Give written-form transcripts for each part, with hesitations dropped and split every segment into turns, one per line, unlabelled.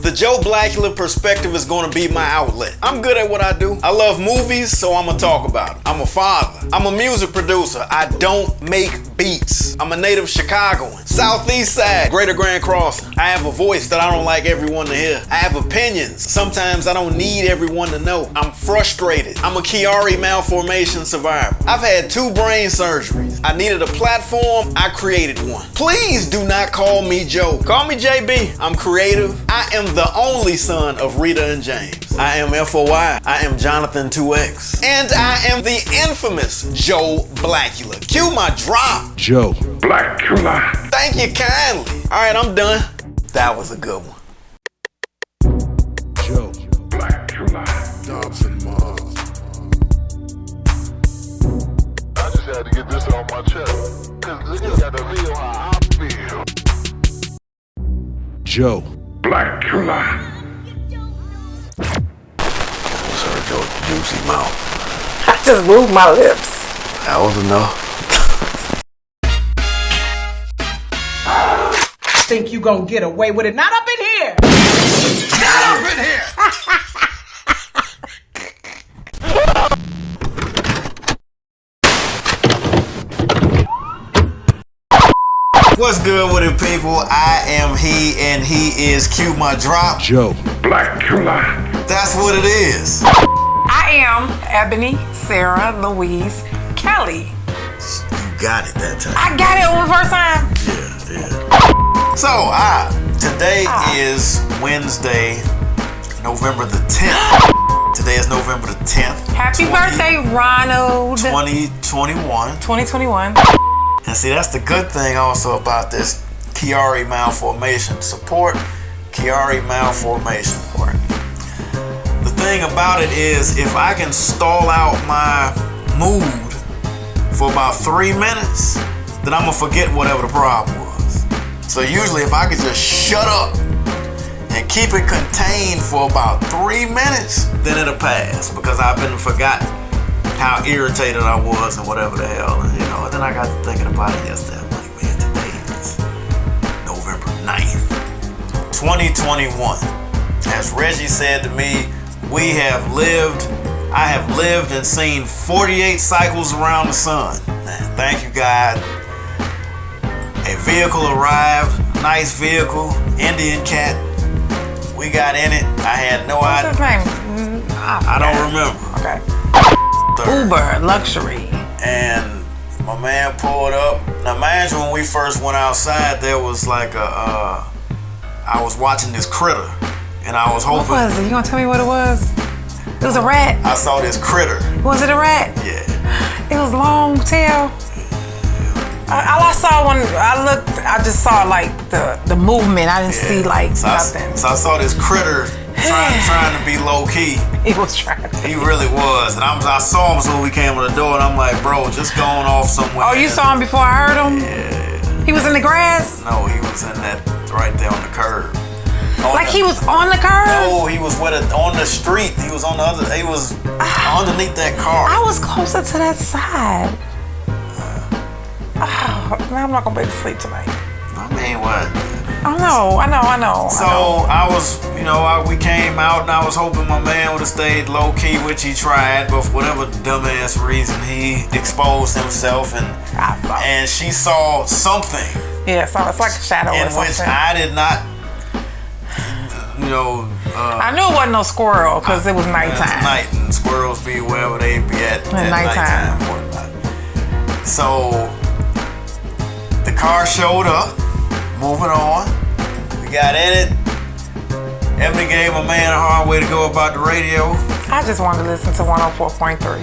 The Joe Blackula perspective is gonna be my outlet. I'm good at what I do. I love movies, so I'm gonna talk about them. I'm a father. I'm a music producer. I don't make beats. I'm a native Chicagoan. Southeast side, Greater Grand Crossing. I have a voice that I don't like everyone to hear. I have opinions. Sometimes I don't need everyone to know. I'm frustrated. I'm a Chiari malformation survivor. I've had 2 brain surgeries. I needed a platform. I created one. Please do not call me Joe. Call me JB. I'm creative. I am the only son of Rita and James. I am FOI. I am Jonathan 2X. And I am the infamous Joe Blackula. Cue my drop.
Joe Blackula.
Thank you kindly. All right, I'm done. That was a good one.
Joe Blackula. Dobson Mars.
I just had to get this off my chest. Cause you gotta feel how I feel.
Joe Blackula.
Sir Joe Juicy Mouth.
I just moved my lips.
That was enough.
Think you gonna get away with it? Not up in here!
Get up in here! What's good with it, people? I am he and he is Cue my drop.
Joe Blackula.
That's what it is.
I am Ebony Sarah Louise Kelly.
You got it that time.
I got it on the first time.
Yeah. So, today is Wednesday, November the 10th. Today is November the 10th.
Happy birthday, Ronald.
2021.
2021.
And see, that's the good thing also about this Chiari malformation support. Chiari malformation support. The thing about it is, if I can stall out my mood for about 3 minutes, then I'm gonna forget whatever the problem was. So usually if I could just shut up and keep it contained for about 3 minutes, then it'll pass, because I've been forgotten how irritated I was and whatever the hell, and then I got to thinking about it yesterday. I'm like, man, today is November 9th, 2021. As Reggie said to me, I have lived and seen 48 cycles around the sun. Man, thank you, God. A vehicle arrived, nice vehicle, Indian cat. We got in it. I had no idea.
What's his name?
I don't remember.
Okay. Uber, luxury.
And my man pulled up. Now, mind you, when we first went outside, there was like I was watching this critter, and I was hoping.
What was it? You gonna tell me what it was? It was a rat.
I saw this critter.
Was it a rat?
Yeah.
It was long tail. All I saw when I looked, I just saw like the movement. I didn't see like nothing.
So I saw this critter trying to be low key.
He was trying.
He really was, and I saw him as we came to the door, and I'm like, bro, just going off somewhere.
Oh, you saw him before I heard him?
Yeah.
He was in the grass?
No, he was in that right there on the curb.
He was on the curb?
No, he was on the street. He was on the other. He was underneath that car.
I was closer to that side. Man, I'm not gonna be able to sleep tonight.
I mean, what?
I know.
So I was, we came out, and I was hoping my man would have stayed low key, which he tried, but for whatever dumbass reason, he exposed himself, and she saw something.
Yeah, so it's like a shadow or something.
In which I did not,
I knew it wasn't no squirrel because it was nighttime.
It's night, and squirrels be wherever they be at nighttime or whatnot. So the car showed up. Moving on, we got in it. Ebony gave my man a hard way to go about the radio.
I just wanted to listen to 104.3.
I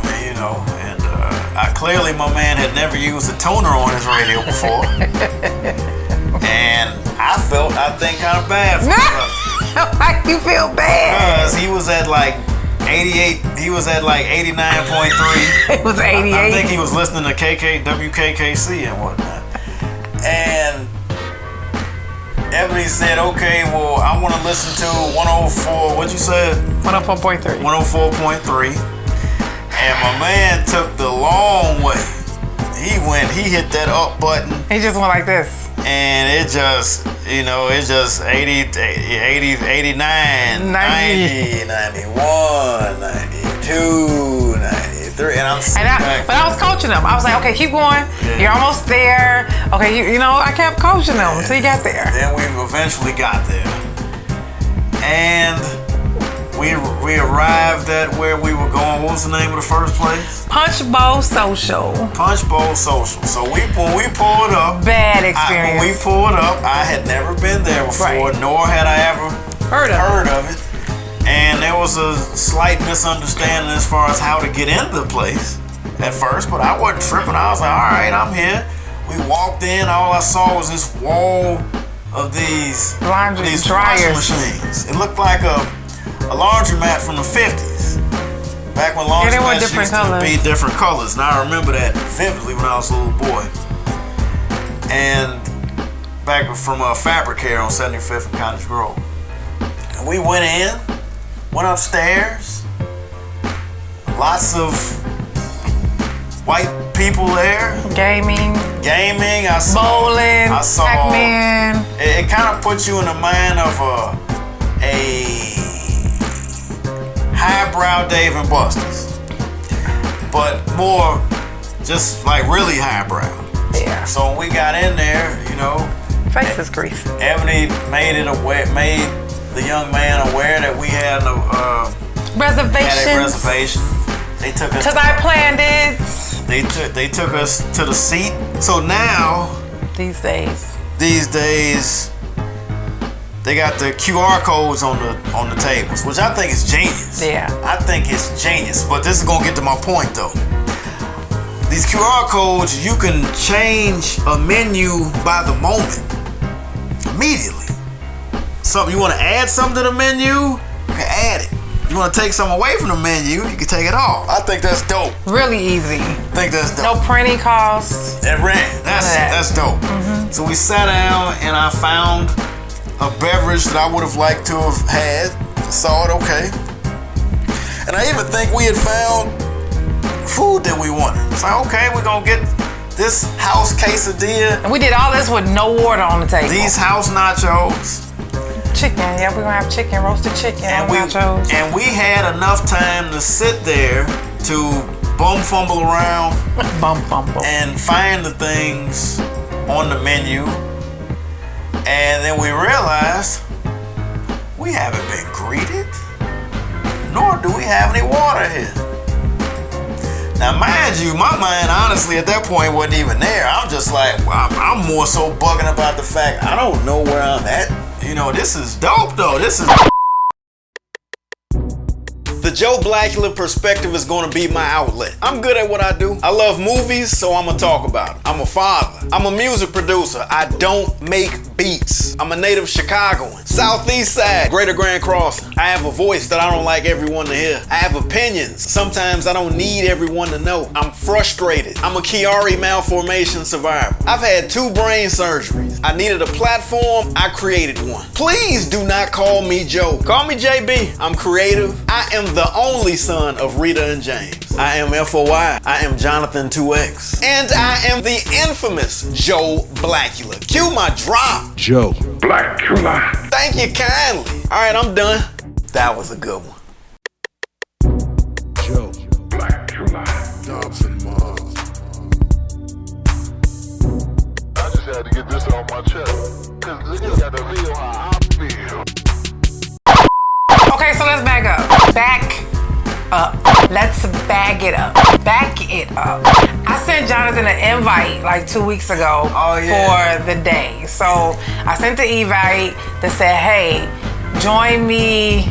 mean, and clearly my man had never used a tuner on his radio before. And I think kind of bad for him.
Why you feel bad?
Because he was at like 88, he was at like 89.3.
It was 88.
I think he was listening to WKKC and whatnot. And Ebony said, okay, well, I want to listen to 104, what'd you say?
104.3.
104.3. And my man took the long way. He hit that up button.
He just went like this.
And it just, You know, it's just 80, 89, 90, 91, 92, 93. And I'm sitting back.
But I was coaching them. I was like, okay, keep going.
Yeah.
You're almost there. Okay, you know, I kept coaching them until you got there.
Then we eventually got there. And we arrived at where we were going. What was the name of the first place?
Punch Bowl Social.
Punch Bowl Social. So when we pulled up,
Bad experience.
when we pulled up, I had never been there before,
Right.
nor had I ever
Heard of
it. And there was a slight misunderstanding as far as how to get into the place at first, but I wasn't tripping. I was like, all right, I'm here. We walked in, all I saw was this wall of these
Laundry
washing
dryers.
machines. It looked like a laundromat from the 50s. Back when
they were
laundromats
different
used to
colors.
be different colors. And I remember that vividly when I was a little boy. And back from Fabric Care on 75th and Cottage Grove. And we went in, went upstairs. Lots of white people there.
Gaming,
I saw
bowling, Pac-Man.
It kind of puts you in the mind of a highbrow Dave and Buster's, but more just like really highbrow.
Yeah.
So when we got in there, you know,
Face is greasy.
Ebony made the young man aware that we had a reservation. They took us.
Cause I planned it.
They took us to the seat. So now
These days.
they got the QR codes on the tables, which I think is genius.
Yeah.
I think it's genius. But this is gonna get to my point though. These QR codes, you can change a menu by the moment, immediately. Something you want to add something to the menu, you can add it. You want to take something away from the menu, you can take it off. I think that's dope.
Really easy.
I think that's dope.
No printing costs.
That's dope.
Mm-hmm.
So we sat down and I found a beverage that I would have liked to have had. Saw it okay. And I even think we had found food that we wanted. It's like, okay, we're gonna get this house quesadilla.
And we did all this with no water on the table.
These house nachos.
Chicken, yeah, we're gonna have chicken, roasted chicken,
And
nachos.
we had enough time to sit there to bum fumble around
Bum fumble.
and find the things on the menu. And then we realized we haven't been greeted, nor do we have any water here. Now, mind you, my mind honestly at that point wasn't even there. I'm just like, well, I'm more so bugging about the fact I don't know where I'm at. You know, this is dope though. This is. The Joe Blackula perspective is gonna be my outlet. I'm good at what I do. I love movies, so I'ma talk about it. I'm a father. I'm a music producer. I don't make beats. I'm a native Chicagoan. Southeast side, Greater Grand Crossing. I have a voice that I don't like everyone to hear. I have opinions. Sometimes I don't need everyone to know. I'm frustrated. I'm a Chiari malformation survivor. I've had 2 brain surgeries. I needed a platform, I created one. Please do not call me Joe. Call me JB. I'm creative. I am the only son of Rita and James. I am FOI. I am Jonathan 2X. And I am the infamous Joe Blackula. Cue my drop.
Joe Blackula.
Thank you kindly. All right, I'm done. That was a good one.
Joe Blackula. Dubs and Mars.
I just had to get this off my chest. Cause niggas gotta feel how I feel.
Okay, so let's back up. Let's bag it up. Back it up. I sent Jonathan an invite like 2 weeks ago for the day. So I sent the invite that said, hey, join me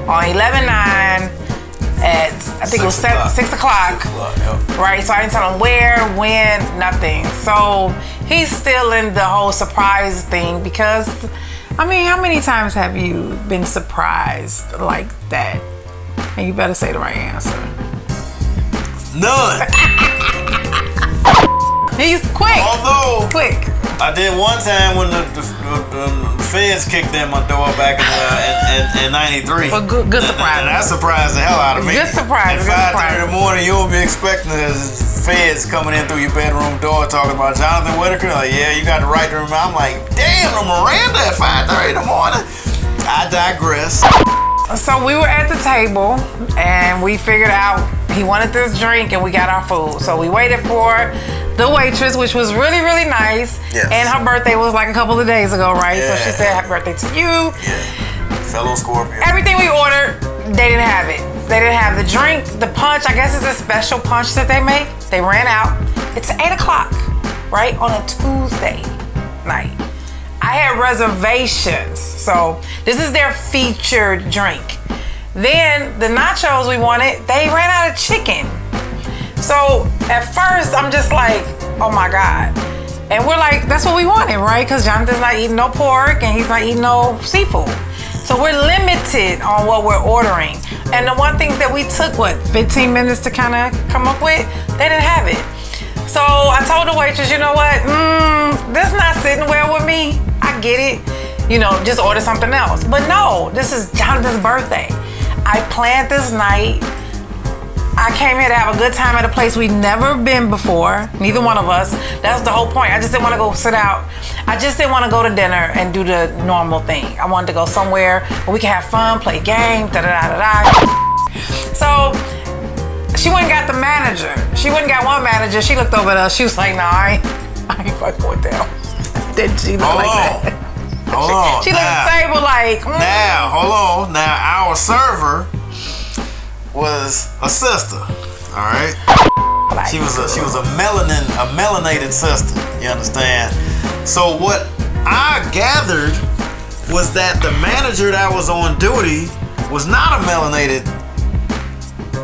on 11/9 at, I think it was 6 o'clock. Right, so I didn't tell him where, when, nothing. So he's still in the whole surprise thing because, I mean, how many times have you been surprised like that? And you better say the right answer.
None.
He's quick.
Although
Quick.
I did one time when the feds kicked in my door back in '93.
Well, good surprise.
And that surprised the hell out of me.
Good surprise.
At 5:30 in the morning, you won't be expecting the feds coming in through your bedroom door talking about Jonathan Whitaker. Like, yeah, you got the right to remember. I'm like, damn, the Miranda at 5:30 in the morning. I digress.
So we were at the table and we figured out he wanted this drink and we got our food. So we waited for the waitress, which was really, really nice.
Yes.
And her birthday was like a couple of days ago, right?
Yeah.
So she said, happy birthday to you.
Yeah. Fellow Scorpio.
Everything we ordered, they didn't have it. They didn't have the drink, the punch. I guess it's a special punch that they make. They ran out. It's 8 o'clock, right? On a Tuesday night. I had reservations. So this is their featured drink. Then the nachos we wanted, they ran out of chicken. So at first I'm just like, oh my God. And we're like, that's what we wanted, right? Because Jonathan's not eating no pork and he's not eating no seafood. So we're limited on what we're ordering. And the one thing that we took, 15 minutes to kind of come up with, they didn't have it. So I told the waitress, you know what? This not sitting well with me. I get it. You know, just order something else. But no, this is Jonathan's birthday. I planned this night. I came here to have a good time at a place we've never been before. Neither one of us. That's the whole point. I just didn't want to go sit out. I just didn't want to go to dinner and do the normal thing. I wanted to go somewhere where we can have fun, play games, da-da-da-da-da. So she went and got the manager. She went and got one manager. She looked over at us. She was like, nah, I ain't fucking with them. Didn't she look like that?
Hold on.
She looked at the table like,
Now, hold on. Now, our server was a sister. All right. She was a melanated sister. You understand? So what I gathered was that the manager that was on duty was not a melanated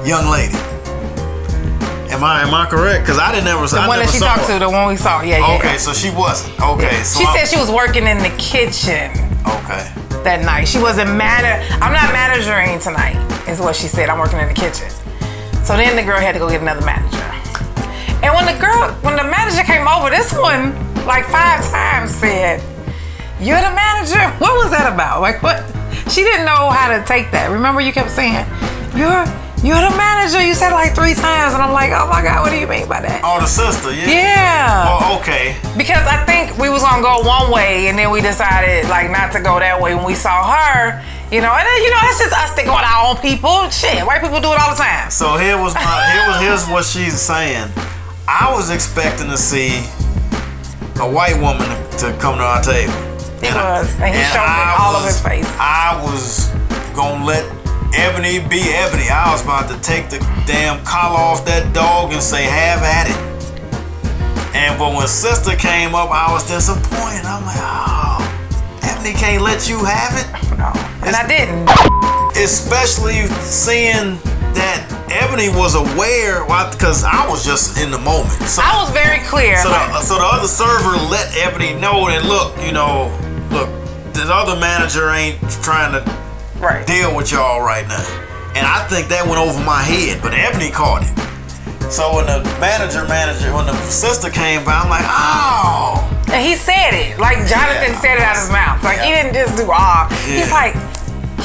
young lady. Am I correct? Because I didn't ever.
The one that she talked to, the one we saw. Yeah.
Okay, so she wasn't. Okay, so
she said she was working in the kitchen.
Okay.
That night, she wasn't I'm not managering tonight, is what she said. I'm working in the kitchen. So then the girl had to go get another manager. And when the manager came over, this one like 5 times said, "You're the manager." What was that about? Like what? She didn't know how to take that. Remember, you kept saying, You're the manager. You said it like 3 times, and I'm like, oh my God, what do you mean by that?
Oh, the sister, yeah.
Yeah.
Oh, okay.
Because I think we was gonna go one way, and then we decided like not to go that way when we saw her. You know, and then, you know, that's just us sticking with our own people. Shit, white people do it all the time.
So here's what she's saying. I was expecting to see a white woman to come to our table.
And he showed it all over his face.
I was gonna let Ebony be Ebony. I was about to take the damn collar off that dog and say, have at it. But when sister came up, I was disappointed. I'm like, oh, Ebony can't let you have it.
No, and I didn't.
Especially seeing that Ebony was aware, because I was just in the moment. So
I was very clear.
So the other server let Ebony know that, look, the other manager ain't trying to deal with y'all right now. And I think that went over my head, but Ebony caught it. So when the manager, when the sister came by, I'm like, oh.
And he said it. Like Jonathan said it out of his mouth. Like he didn't just do He's like,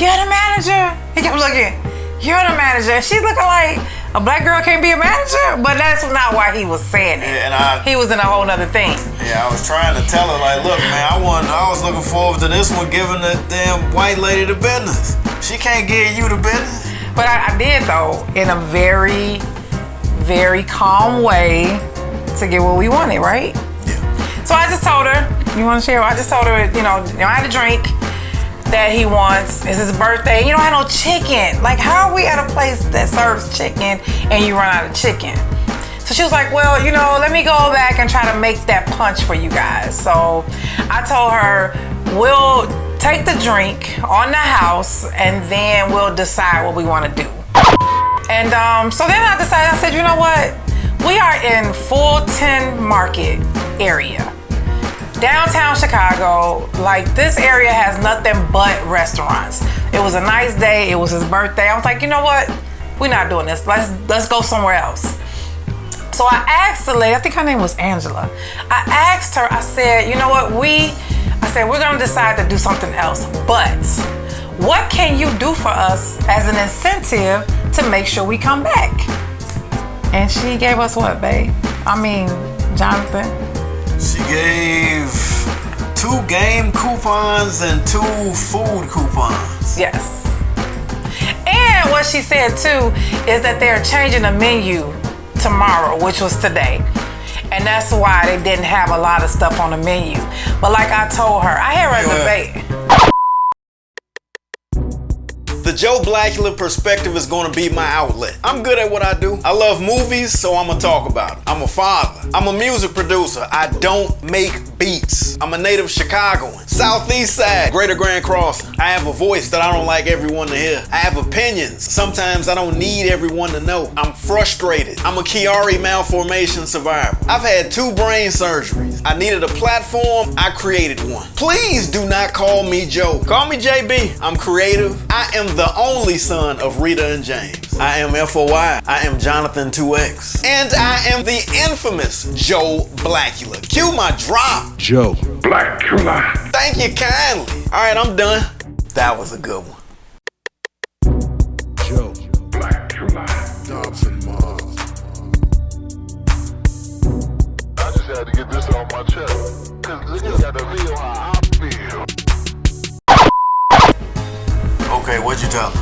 you're the manager. He kept looking, you're the manager. She's looking like a black girl can't be a manager, but that's not why he was saying it.
Yeah, and
he was in a whole nother thing.
Yeah, I was trying to tell her, like, look, man, I was looking forward to this one, giving the damn white lady the business. She can't give you the business.
But I did, though, in a very, very calm way to get what we wanted, right?
Yeah.
So I just told her, you want to share? I just told her, I had a drink that he wants. It's his birthday. You don't have no chicken. Like, how are we at a place that serves chicken and you run out of chicken? So she was like, well, let me go back and try to make that punch for you guys. So I told her, we'll take the drink on the house and then we'll decide what we want to do. And so then I decided, I said, you know what? We are in Fulton Market area. Downtown Chicago, like this area has nothing but restaurants. It was a nice day. It was his birthday. I was like, you know what? We're not doing this. Let's go somewhere else. So I asked the lady, I think her name was Angela. I asked her, I said, you know what, we're gonna decide to do something else, but what can you do for us as an incentive to make sure we come back? And she gave us what, babe? I mean, Jonathan?
She gave 2 game coupons and 2 food coupons.
Yes. And what she said too is that they're changing the menu tomorrow, which was today. And that's why they didn't have a lot of stuff on the menu. But like I told her, I had reservation.
The Joe Blackula perspective is going to be my outlet. I'm good at what I do. I love movies, so I'm going to talk about it. I'm a father. I'm a music producer. I don't make beats. I'm a native Chicagoan. Southeast side, Greater Grand Crossing. I have a voice that I don't like everyone to hear. I have opinions. Sometimes I don't need everyone to know. I'm frustrated. I'm a Chiari malformation survivor. I've had 2 brain surgeries. I needed a platform. I created one. Please do not call me Joe. Call me JB. I'm creative. I am the only son of Rita and James. I am FOI. I am Jonathan 2X. And I am the infamous Joe Blackula. Cue my drop.
Joe
Blackula.
Thank you kindly. All right, I'm done. That was a good one.
Joe
Blackula.
Dobson Mars.
I just had to get this off my chest. Cause niggas gotta feel how I feel.
Okay, what'd you tell her?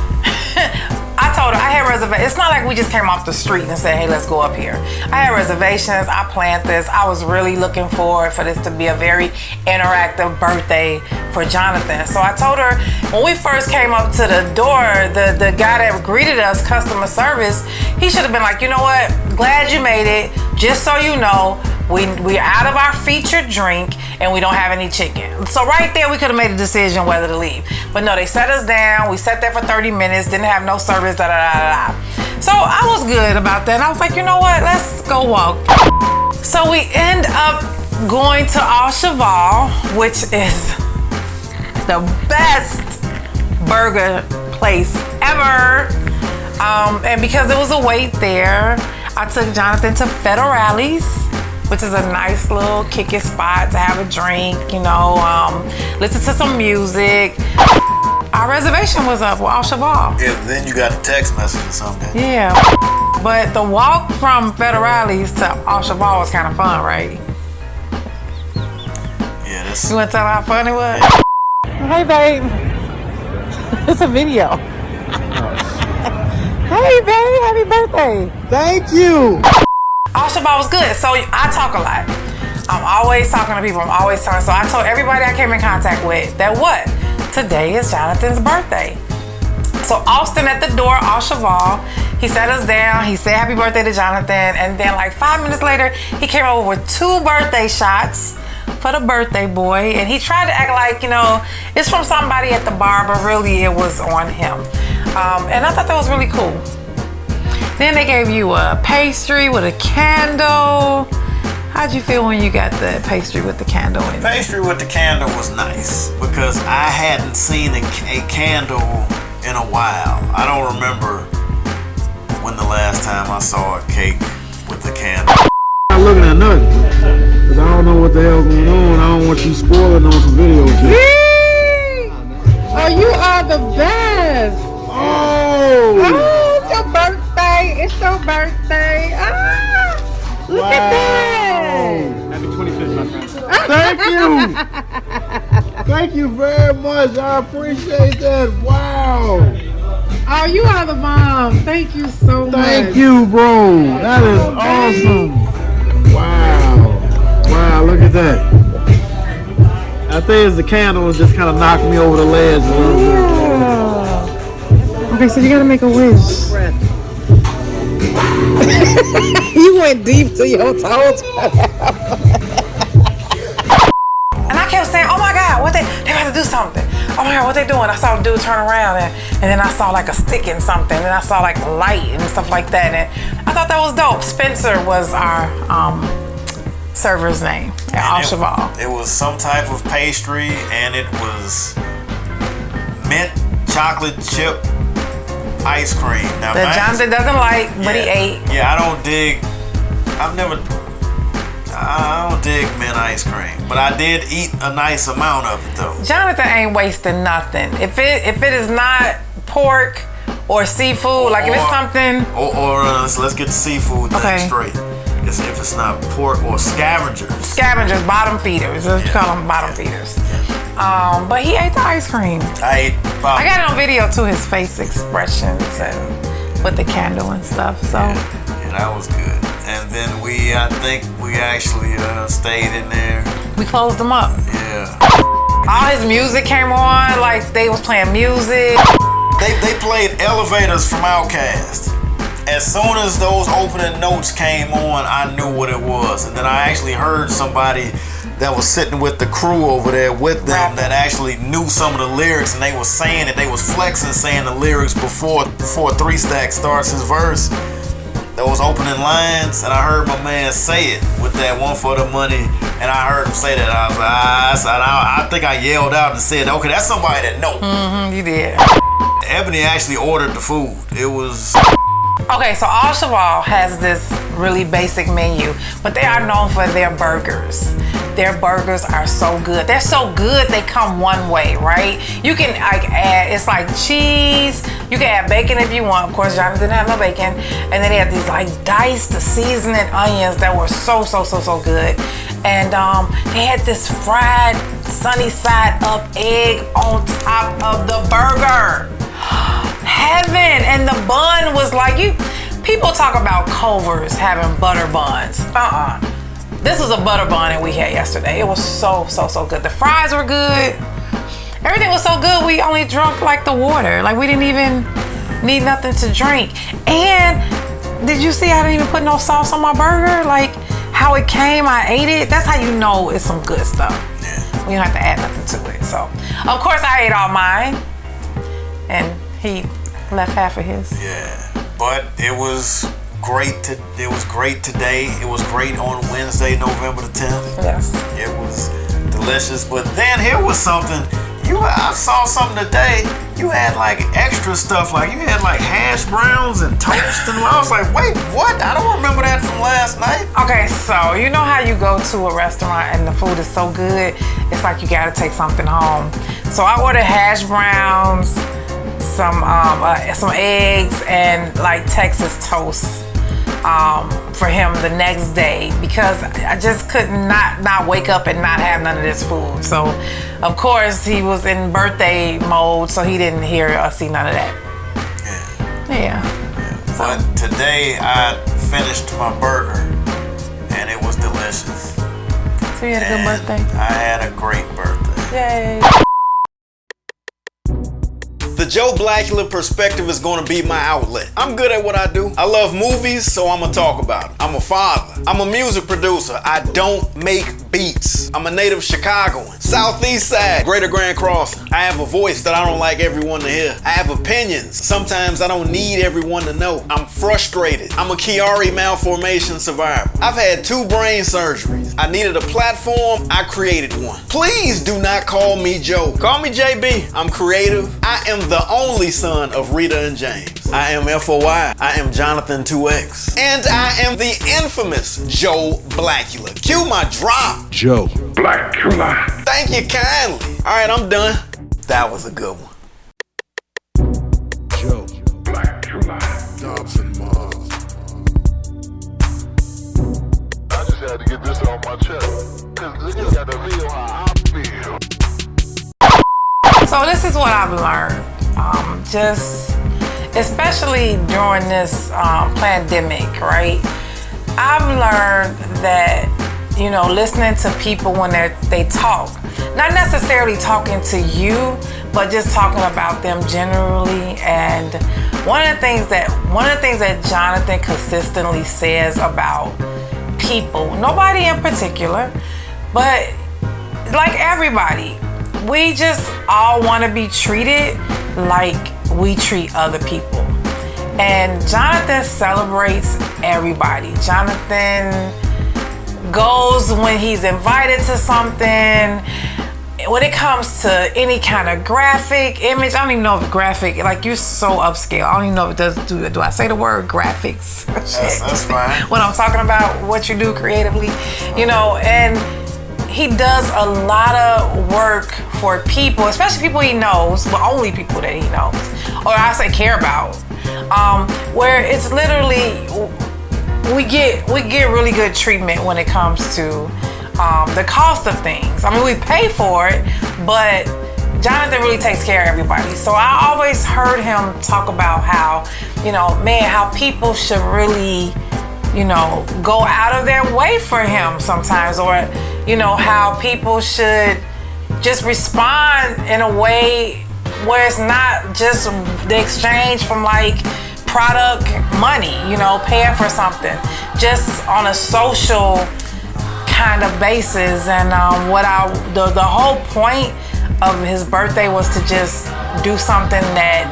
I told her I had reservations. It's not like we just came off the street and said, hey, let's go up here. I had reservations. I planned this. I was really looking forward for this to be a very interactive birthday for Jonathan. So I told her when we first came up to the door, the guy that greeted us, customer service, he should have been like, you know what? Glad you made it. Just so you know, we're out of our featured drink and we don't have any chicken. So right there, we could have made a decision whether to leave. But no, they sat us down. We sat there for 30 minutes, didn't have no service, da da da da. So I was good about that. And I was like, you know what? Let's go walk. So we end up going to Al Cheval, which is the best burger place ever. And because there was a wait there, I took Jonathan to Federales, which is a nice little kick it spot to have a drink, you know, listen to some music. Our reservation was up with Al Cheval.
Yeah, then you got a text message or something.
Yeah, but the walk from Federales to Al Cheval was kind of fun, right?
Yeah, that's...
You want to tell her how fun it was? Hey, babe. It's a video. Hey, babe, happy birthday.
Thank you.
Al Cheval was good, so I talk a lot. I'm always talking to people. I'm always talking. So I told everybody I came in contact with that what? Today is Jonathan's birthday. So Austin at the door, Al Cheval, he sat us down. He said happy birthday to Jonathan. And then like 5 minutes later, he came over with 2 birthday shots for the birthday boy. And he tried to act like, you know, it's from somebody at the bar, but really it was on him. And I thought that was really cool. Then they gave you a pastry with a candle. How'd you feel when you got the pastry with the candle in it?
Pastry with the candle was nice because I hadn't seen a candle in a while. I don't remember when the last time I saw a cake with a candle.
I'm not looking at nothing because I don't know what the hell's going on. I don't want you spoiling on some video shit.
Oh, you are the best.
Oh!
Oh, it's your birthday. It's your birthday. Ah, look at that.
Happy 25th, my friend. Thank you. Thank you very much. I appreciate that. Wow.
Oh, you are the mom. Thank you so much.
Thank you, bro. That is awesome. Wow. Wow, look at that. I think it's the candles just kind of knocked me over the ledge a little bit.
Yeah. Okay, so you gotta make a wish. You went deep to your toes.
And I kept saying, oh my God, what they about to do something. Oh my God, what they doing? I saw a dude turn around and then I saw like a stick and something. And I saw like light and stuff like that. And I thought that was dope. Spencer was our server's name at Al Cheval.
It was some type of pastry and it was mint chocolate chip ice cream. Now,
That Jonathan doesn't like, but he ate.
Yeah, I I don't dig mint ice cream, but I did eat a nice amount of it though.
Jonathan ain't wasting nothing. If it is not pork or seafood, like if it's something.
Let's get the seafood thing straight. If it's not pork or scavengers.
Scavengers, bottom feeders. Let's call them bottom feeders. But he ate the ice cream.
I
got it on video too, his face expressions and with the candle and stuff. So
yeah, that was good. And then I think we actually stayed in there.
We closed them up.
Yeah.
All his music came on, like they was playing music.
They played Elevators from Outkast. As soon as those opening notes came on, I knew what it was. And then I actually heard somebody that was sitting with the crew over there with them that actually knew some of the lyrics, and they was saying it. They was flexing, saying the lyrics before 3 Stack starts his verse. Those opening lines, and I heard my man say it with that one for the money, and I heard him say that. I was like, I think I yelled out and said, okay, that's somebody that knows.
You did.
Ebony actually ordered the food. It was...
Okay, so Al Cheval has this really basic menu, but they are known for their burgers. Their burgers are so good. They're so good, they come one way, right? You can add, it's like cheese. You can add bacon if you want. Of course, Jonathan didn't have no bacon. And then they had these like diced seasoning onions that were so good. And they had this fried sunny side up egg on top of the burger. Heaven. And the bun was like, people talk about Culver's having butter buns. This was a butter bun that we had yesterday. It was so good. The fries were good. Everything was so good, we only drunk like the water. Like we didn't even need nothing to drink. And did you see I didn't even put no sauce on my burger? Like how it came, I ate it. That's how you know it's some good stuff.
Yeah.
We don't have to add nothing to it. So, of course I ate all mine. And he left half of his.
Yeah, but it was great. It was great today. It was great on Wednesday, November the 10th.
Yes.
It was delicious. But then here was something. I saw something today. You had like extra stuff. Like you had like hash browns and toast, and I was like, wait, what? I don't remember that from last night.
Okay, so you know how you go to a restaurant and the food is so good, it's like you gotta take something home. So I ordered hash browns, some eggs, and like Texas toast for him the next day because I just could not wake up and not have none of this food. So of course he was in birthday mode, so he didn't hear or see none of that. Yeah.
But today I finished my burger and it was delicious.
So you had a good birthday?
I had a great birthday.
Yay.
The Joe Blackula perspective is gonna be my outlet. I'm good at what I do. I love movies, so I'm gonna talk about them. I'm a father. I'm a music producer. I don't make beats. I'm a native Chicagoan. Southeast side, Greater Grand Crossing. I have a voice that I don't like everyone to hear. I have opinions. Sometimes I don't need everyone to know. I'm frustrated. I'm a Chiari malformation survivor. I've had 2 brain surgeries. I needed a platform. I created one. Please do not call me Joe. Call me JB. I'm creative. I am the only son of Rita and James. I am FOI. I am Jonathan 2X. And I am the infamous Joe Blackula. Cue my drop.
Joe Blackula.
Thank you kindly. All right, I'm done. That was a good one.
Joe Blackula. Dobson Mars.
I just had to get this off my chest. Cause niggas got to feel how I feel.
So this is what I've learned. Just especially during this pandemic, right? I've learned that, listening to people when they talk, not necessarily talking to you, but just talking about them generally. And one of the things that Jonathan consistently says about people, nobody in particular, but like everybody, we just all want to be treated like we treat other people. And Jonathan celebrates everybody. Jonathan goes when he's invited to something. when it comes to any kind of graphic image, I don't even know if graphic, like you're so upscale. I don't even know if it does, do I say the word graphics?
That's fine.
When I'm talking about what you do creatively, you know, and he does a lot of work for people, especially people he knows, but only people that he knows, or I say care about, where it's literally, we get really good treatment when it comes to the cost of things. I mean, we pay for it, but Jonathan really takes care of everybody. So I always heard him talk about how, you know, man, how people should really, you know, go out of their way for him sometimes, or, you know, how people should just respond in a way where it's not just the exchange from like product money, you know, paying for something, just on a social kind of basis. And the whole point of his birthday was to just do something that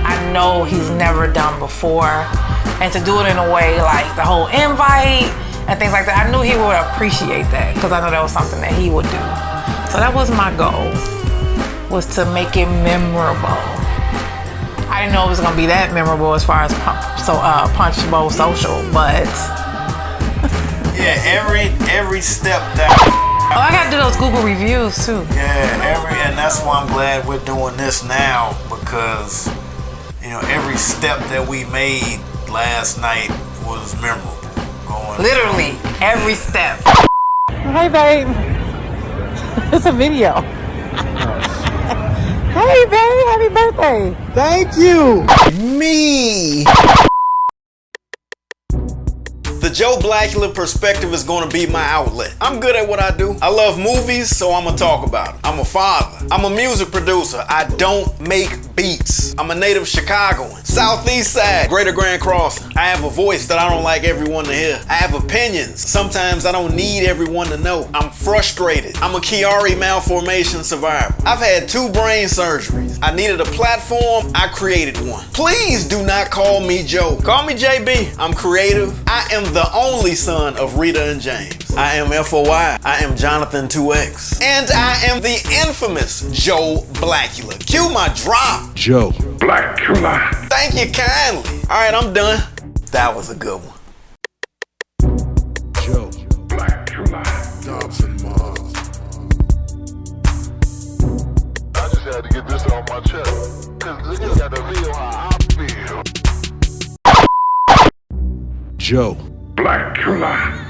I know he's never done before, and to do it in a way like the whole invite and things like that. I knew he would appreciate that, because I know that was something that he would do. So that was my goal, was to make it memorable. I didn't know it was gonna be that memorable as far as Punch Bowl Social, but
yeah, every step that.
Oh, I gotta do those Google reviews too.
Yeah, and that's why I'm glad we're doing this now, because, you know, every step that we made last night was memorable.
Literally every step.
Hey, babe. It's a video. Hey, babe. Happy birthday.
Thank you.
Me. The Joe Blackula perspective is gonna be my outlet. I'm good at what I do. I love movies, so I'ma talk about it. I'm a father. I'm a music producer. I don't make beats. I'm a native Chicagoan. Southeast side, Greater Grand Crossing. I have a voice that I don't like everyone to hear. I have opinions. Sometimes I don't need everyone to know. I'm frustrated. I'm a Chiari malformation survivor. I've had 2 brain surgeries. I needed a platform. I created one. Please do not call me Joe. Call me JB. I'm creative. I am the only son of Rita and James. I am FOI. I am Jonathan 2X. And I am the infamous Joe Blackula. Cue my drop.
Joe
Blackula.
Thank you kindly. All right, I'm done. That was a good one.
Joe
Blackula.
Dobson Mars. I just had to get this off my chest. Cause you gotta feel how I feel.
Joe
Blackula.